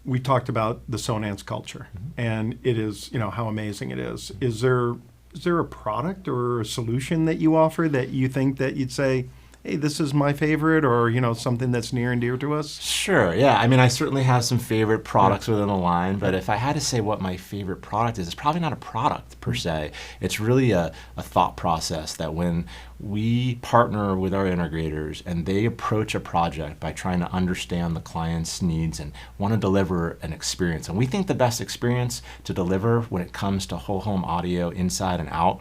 we talked about the Sonance culture, and it is, how amazing it is. Is there a product or a solution that you offer that you think that you'd say, hey, this is my favorite, or something that's near and dear to us? Sure, yeah. I mean, I certainly have some favorite products within the line, but if I had to say what my favorite product is, it's probably not a product per se. It's really a thought process that when we partner with our integrators and they approach a project by trying to understand the client's needs and want to deliver an experience. And we think the best experience to deliver when it comes to whole home audio inside and out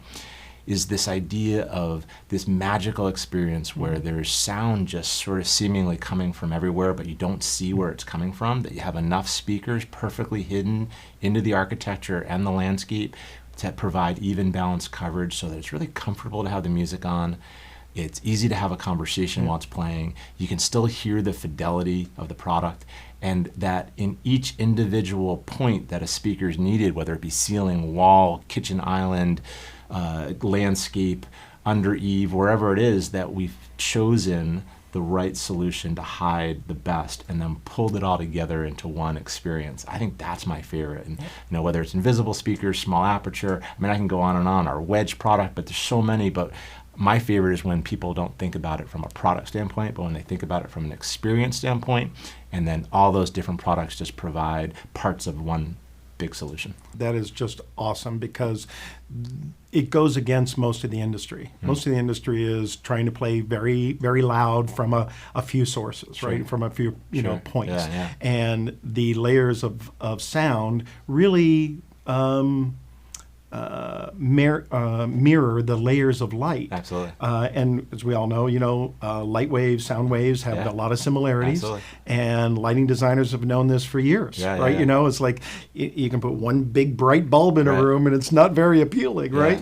is this idea of this magical experience where there's sound just sort of seemingly coming from everywhere, but you don't see where it's coming from, that you have enough speakers perfectly hidden into the architecture and the landscape to provide even balanced coverage so that it's really comfortable to have the music on. It's easy to have a conversation while it's playing. You can still hear the fidelity of the product, and that in each individual point that a speaker's needed, whether it be ceiling, wall, kitchen island, landscape, under eave, wherever it is, that we've chosen the right solution to hide the best and then pulled it all together into one experience. I think that's my favorite. And whether it's invisible speakers, small aperture, I mean, I can go on and on, our wedge product, but there's so many. But my favorite is when people don't think about it from a product standpoint, but when they think about it from an experience standpoint, and then all those different products just provide parts of one big solution. That is just awesome because it goes against most of the industry. Most of the industry is trying to play very, very loud from a few sources, right? From a few points. And the layers of sound really mirror the layers of light. Absolutely. And as we all know, light waves, sound waves have a lot of similarities. Absolutely. And lighting designers have known this for years, right? It's like you can put one big bright bulb in a room and it's not very appealing, right?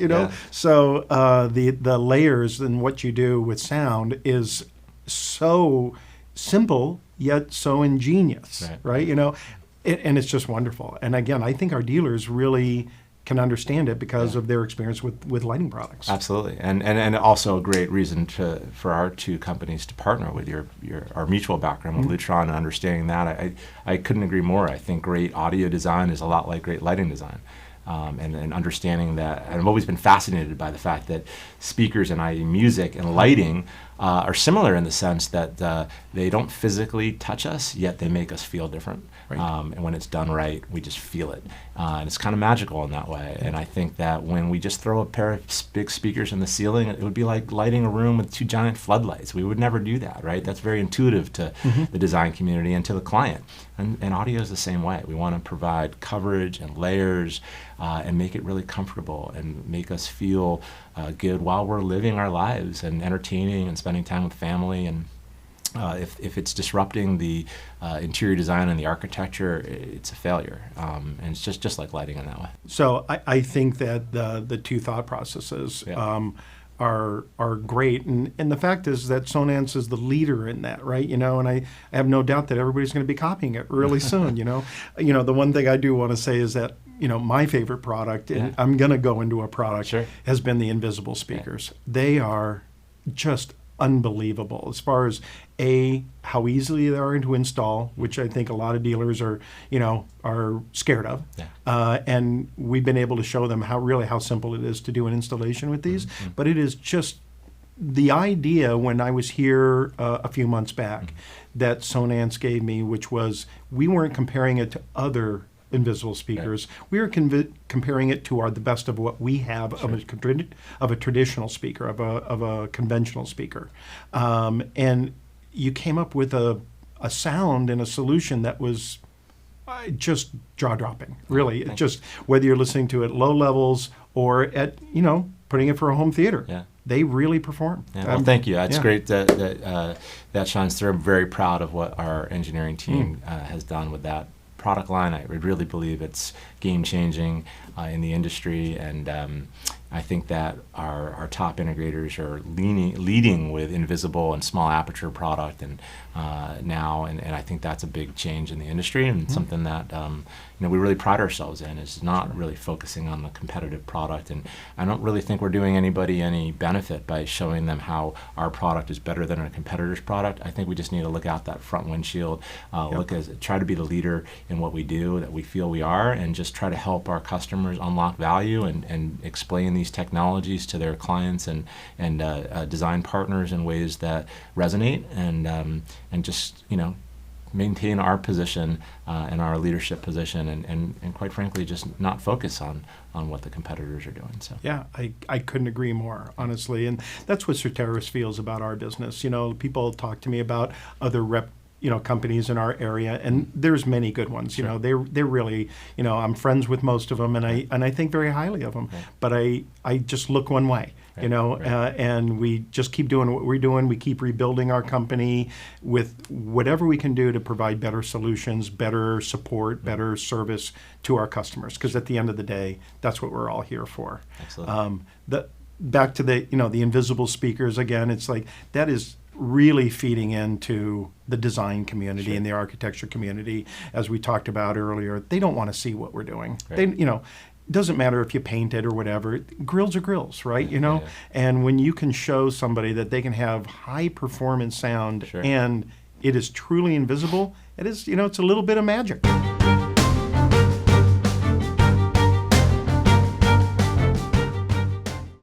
So the layers and what you do with sound is so simple yet so ingenious, right? And it's just wonderful. And again, I think our dealers really can understand it because of their experience with lighting products. Absolutely, and also a great reason for our two companies to partner with our mutual background with Lutron and understanding that. I couldn't agree more. I think great audio design is a lot like great lighting design. And understanding that, and I've always been fascinated by the fact that speakers and music and lighting are similar in the sense that they don't physically touch us, yet they make us feel different. Right. And when it's done right, we just feel it. And it's kind of magical in that way. And I think that when we just throw a pair of big speakers in the ceiling, it would be like lighting a room with two giant floodlights. We would never do that, right? That's very intuitive to the design community and to the client. And audio is the same way. We want to provide coverage and layers and make it really comfortable and make us feel good while we're living our lives and entertaining and spending time with family. And if it's disrupting the interior design and the architecture, it's a failure. And it's just like lighting in that way. So I think that the two thought processes are great. And the fact is that Sonance is the leader in that, right? And I have no doubt that everybody's going to be copying it really soon, The one thing I do want to say is that, my favorite product, and I'm going to go into a product, has been the invisible speakers. They are just unbelievable as far as how easily they are to install, which I think a lot of dealers are scared of. And we've been able to show them how simple it is to do an installation with these. But it is just the idea when I was here a few months back that Sonance gave me, which was we weren't comparing it to other invisible speakers. We were comparing it to the best of what we have of a traditional speaker, of a conventional speaker, and you came up with a sound and a solution that was just jaw-dropping. Really, it just whether you're listening to it at low levels or at putting it for a home theater. They really perform. Well, thank you. It's great that shines through. I'm very proud of what our engineering team has done with that product line. I really believe it's game-changing in the industry, and I think that our top integrators are leading with invisible and small aperture product and now, and I think that's a big change in the industry and something that we really pride ourselves in, is not really focusing on the competitive product. And I don't really think we're doing anybody any benefit by showing them how our product is better than a competitor's product. I think we just need to look out that front windshield, try to be the leader in what we do, that we feel we are, and just try to help our customers unlock value and explain these technologies to their clients and design partners in ways that resonate, and just maintain our position and our leadership position, and quite frankly, just not focus on what the competitors are doing. So yeah, I couldn't agree more, honestly, and that's what Strateres feels about our business. People talk to me about other companies in our area, and there's many good ones. Sure. They're really, I'm friends with most of them, and I think very highly of them. Right. But I just look one way. Right. And we just keep doing what we're doing. We keep rebuilding our company with whatever we can do to provide better solutions, better support, better service to our customers. Because at the end of the day, that's what we're all here for. Absolutely. Back to the invisible speakers again. It's like that is really feeding into the design community. Sure. And the architecture community, as we talked about earlier. They don't want to see what we're doing. Right. It doesn't matter if you paint it or whatever. Grills are grills, right? Yeah. And when you can show somebody that they can have high performance sound, sure, and it is truly invisible, it is, it's a little bit of magic.